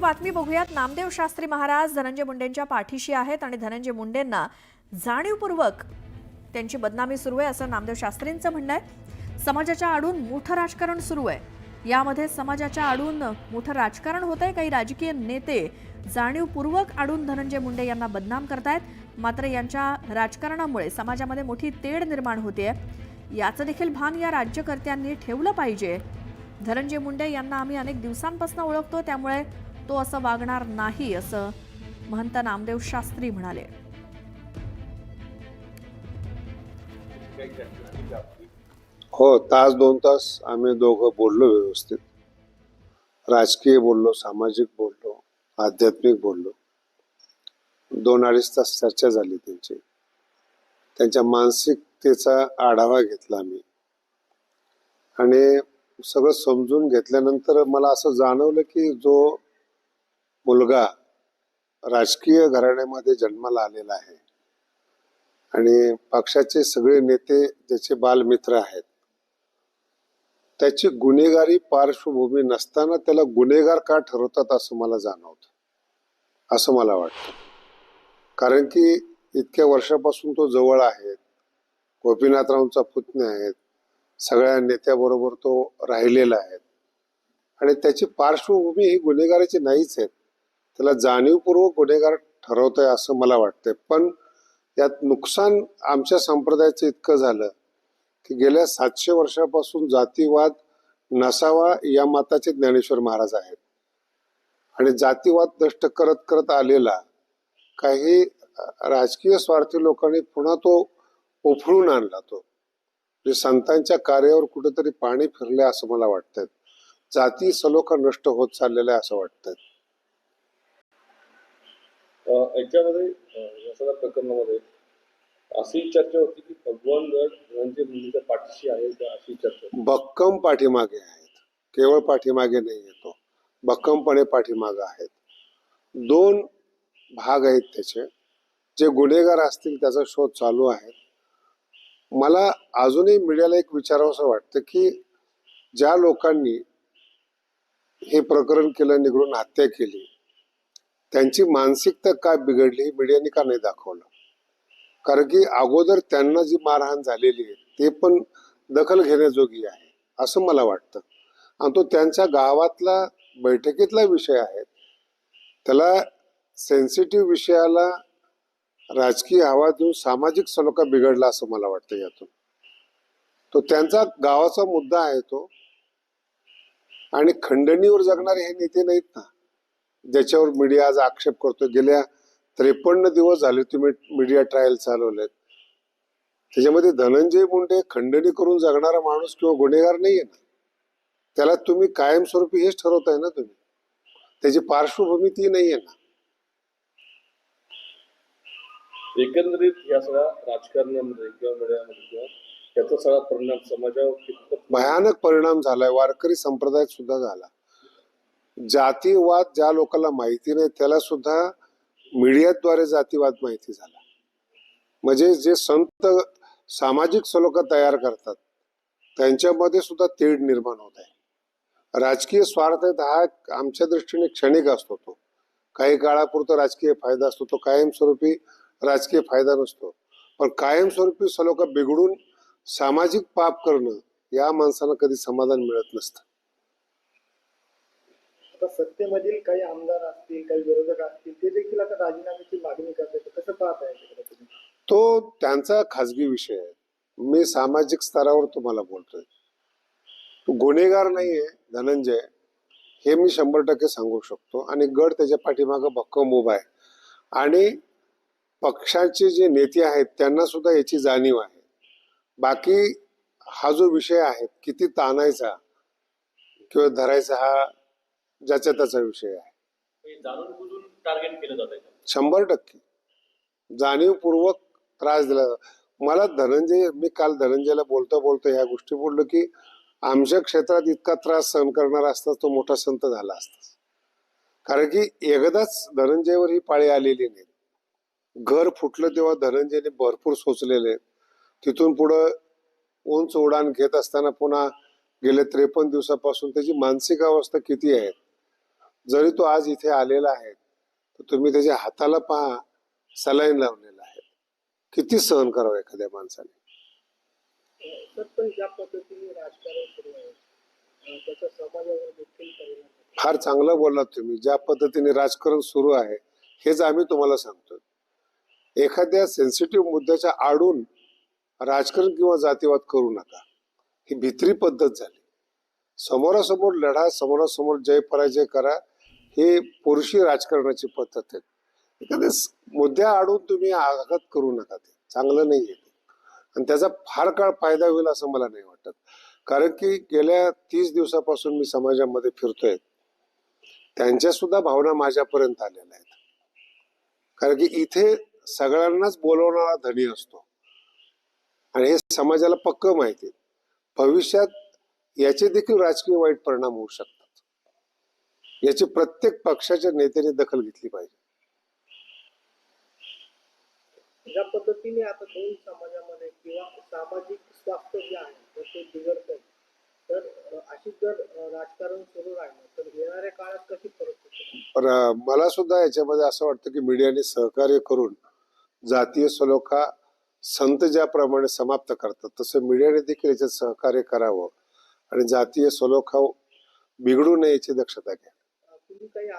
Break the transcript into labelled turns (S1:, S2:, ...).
S1: बातमी बघूयात। नामदेव शास्त्री महाराज धनंजय मुंडेंच्या पाठीशी आहेत आणि धनंजय मुंडेंना जाणीवपूर्वक त्यांची बदनामी सुरू आहे असं नामदेव शास्त्रींचं म्हणणं आहे। समाजाच्या आडून मोठं राजकारण सुरू आहे। यामध्ये समाजाच्या आडून मोठं राजकारण होतंय। काही राजकीय नेते जाणीवपूर्वक आडून धनंजय मुंडे यांना बदनाम करतायत। मात्र यांच्या राजकारणामुळे समाजामध्ये मोठी तेढ निर्माण होते। याचं देखील भान या राज्यकर्त्यांनी ठेवलं पाहिजे। धनंजय मुंडे यांना आम्ही अनेक दिवसांपासून ओळखतो, त्यामुळे तो असं वागणार नाही असं महंत नामदेव शास्त्री म्हणाले।
S2: हो, तास दोन तास आम्ही दोघं बोललो, व्यवस्थित राजकीय बोललो, सामाजिक बोललो, आध्यात्मिक बोललो। 2-2.5 तास चर्चा झाली त्यांची। त्यांच्या मानसिकतेचा आढावा घेतला मी आणि सगळं समजून घेतल्यानंतर मला असं जाणवलं की जो मुलगा राजकीय घराण्यामध्ये जन्माला आलेला आहे आणि पक्षाचे सगळे नेते ज्याचे बालमित्र आहेत, त्याची गुन्हेगारी पार्श्वभूमी नसताना त्याला गुन्हेगार का ठरवतात असं मला जाणवतं, असं मला वाटतं। कारण की इतक्या वर्षापासून तो जवळ आहे, गोपीनाथरावांचा पुतण्या आहेत, सगळ्या नेत्याबरोबर तो राहिलेला आहे आणि त्याची पार्श्वभूमी ही गुन्हेगाराची नाहीच आहे। त्याला जाणीवपूर्वक गुन्हेगार ठरवतंय असं मला वाटतंय। पण यात नुकसान आमच्या संप्रदायाचं इतकं झालं की गेल्या 700 वर्षापासून जातीवाद नसावा या मताचे ज्ञानेश्वर महाराज आहेत आणि जातीवाद नष्ट करत करत आलेला काही राजकीय स्वार्थी लोकांनी पुन्हा तो उफळून आणला। तो संतांच्या कार्यावर कुठेतरी पाणी फिरले असं मला वाटतंय। जाती सलोखा नष्ट होत चाललेला आहे असं वाटतंय।
S3: याच्यामध्ये या सगळ्या प्रकरणामध्ये अशी चर्चा होती की भगवान गड धनंजय मुंडेच्या पाठीशी आहे का, अशी चर्चा
S2: भक्कम पाठीमागे आहेत, केवळ पाठीमागे नाही येतो, भक्कमपणे पाठीमागे आहेत। 2 भाग आहेत त्याचे। जे गुन्हेगार असतील त्याचा शोध चालू आहे। मला अजूनही मीडियाला एक विचारावंसं वाटतं की ज्या लोकांनी हे प्रकरण केलं, निघून हत्या केली, त्यांची मानसिकता काय बिघडली हे मीडियाने का नाही दाखवलं? कारण की अगोदर त्यांना जी मारहाण झालेली आहे ते पण दखल घेण्याजोगी आहे असं मला वाटतं आणि तो त्यांच्या गावातला बैठकीतला विषय आहे। त्याला सेन्सिटिव्ह विषयाला राजकीय हवा देऊन सामाजिक सलोखा बिघडला असं मला वाटतं। यातून तो त्यांचा गावाचा मुद्दा आहे तो, आणि खंडणीवर जगणारे हे नेते नाहीत ना ज्याच्यावर मीडिया आज आक्षेप करतो। गेल्या 53 दिवस झाले तुम्ही मीडिया ट्रायल चालवलेत, त्याच्यामध्ये धनंजय मुंडे खंडणी करून जगणारा माणूस किंवा गुन्हेगार नाहीये ना। त्याला तुम्ही कायमस्वरूपी हेच ठरवताय ना तुम्ही, त्याची पार्श्वभूमी ती नाहीये ना।
S3: एकंदरीत या सगळ्या राजकारणामध्ये किंवा मीडियामध्ये किंवा त्याचा सगळा परिणाम समाजावर
S2: भयानक परिणाम झालाय। वारकरी संप्रदायात सुद्धा झाला। जातीवाद ज्या लोकांना माहिती नाही त्याला सुद्धा मीडियाद्वारे जातीवाद माहिती झाला। म्हणजे जे संत सामाजिक सलोखा तयार करतात त्यांच्यामध्ये सुद्धा तेढ निर्माण होत आहे। राजकीय स्वार्थ हा आमच्या दृष्टीने क्षणिक असतो, तो काही काळापुरता राजकीय फायदा असतो, तो कायमस्वरूपी राजकीय फायदा नसतो। पण कायमस्वरूपी सलोखा बिघडून सामाजिक पाप करणं या माणसाला कधी समाधान मिळत नसतं।
S4: आता सत्तेमधील काही आमदार असतील, काही विरोधक असतील, ते देखील आता राजीनाम्याची मागणी करतात, कसं पाहत आहे?
S2: तो त्यांचा खाजगी विषय आहे। मी सामाजिक स्तरावर तुम्हाला बोलतोय। तो गुन्हेगार नाहीये धनंजय, हे मी 100% सांगू शकतो आणि गड त्याच्या पाठीमागं भक्कम उभा आहे आणि पक्षाचे जे नेते आहेत त्यांना सुद्धा याची जाणीव आहे। बाकी हा जो विषय आहे किती ताणायचा किंवा धरायचा हा ज्याचा त्याचा विषय आहे।
S3: जाणून बुजून टार्गेट केलं जात आहे
S2: 100% जाणीवपूर्वक त्रास दिला। मला मी काल धनंजयला बोलता बोलता ह्या गोष्टी बोललो की आमच्या क्षेत्रात इतका त्रास सहन करणारा असता तो मोठा संत झाला असता। कारण की एकदाच धनंजयवर ही पाळी आलेली नाही। घर फुटलं तेव्हा धनंजयने भरपूर सोचलेले, तिथून पुढं उंच उडान घेत असताना पुन्हा गेले 53 दिवसापासून त्याची मानसिक अवस्था किती आहे जरी तो आज इथे आलेला आहे तर तुम्ही त्याच्या हाताला पहा, सलाईन लावलेला आहे. किती सहन करावं एखाद्या माणसाने.
S4: तर पण ज्या पद्धतीने राजकारण सुरू आहे त्याचा समाजावर देखील परिणाम होतो.
S2: फार चांगलं बोललात तुम्ही. ज्या पद्धतीने राजकारण सुरू आहे हेच आम्ही तुम्हाला सांगतो. एखाद्या सेन्सिटिव्ह मुद्द्याच्या आडून राजकारण किंवा जातीवाद करू नका. ही भित्री पद्धत झाली. समोरासमोर लढा, समोरासमोर जय पराजय करा, हे पुरुषी राजकारणाची पद्धत आहे. एखाद्या मुद्द्या आडून तुम्ही आघात करू नका. ते चांगलं नाही आहे आणि त्याचा फार काळ फायदा होईल असं मला नाही वाटत. कारण की गेल्या 30 दिवसापासून मी समाजामध्ये फिरतोय. त्यांच्या सुद्धा भावना माझ्यापर्यंत आलेल्या आहेत. कारण की इथे सगळ्यांनाच बोलवणारा धनी असतो आणि हे समाजाला पक्क माहिती आहे. भविष्यात याचे देखील राजकीय वाईट परिणाम होऊ शकतात. याची प्रत्येक पक्षाच्या नेत्याने दखल घेतली पाहिजे.
S4: ज्या पद्धतीने आता दोन समाजामध्ये किंवा सामाजिक स्वास्थ्य जे आहे तर ते बिघडत आहे, तर अशी जर राजकारण सुरू राहिलं तर येणाऱ्या काळात कशी परिस्थिती?
S2: पण मला सुद्धा याच्यामध्ये असं वाटतं की मीडियाने सहकार्य करून जातीय सलोखा संत ज्याप्रमाणे समाप्त करतात तसं मीडियाने देखील याच्यात सहकार्य करावं आणि जातीय सलोखा बिघडू नये याची दक्षता घ्या.
S4: तुम्ही काही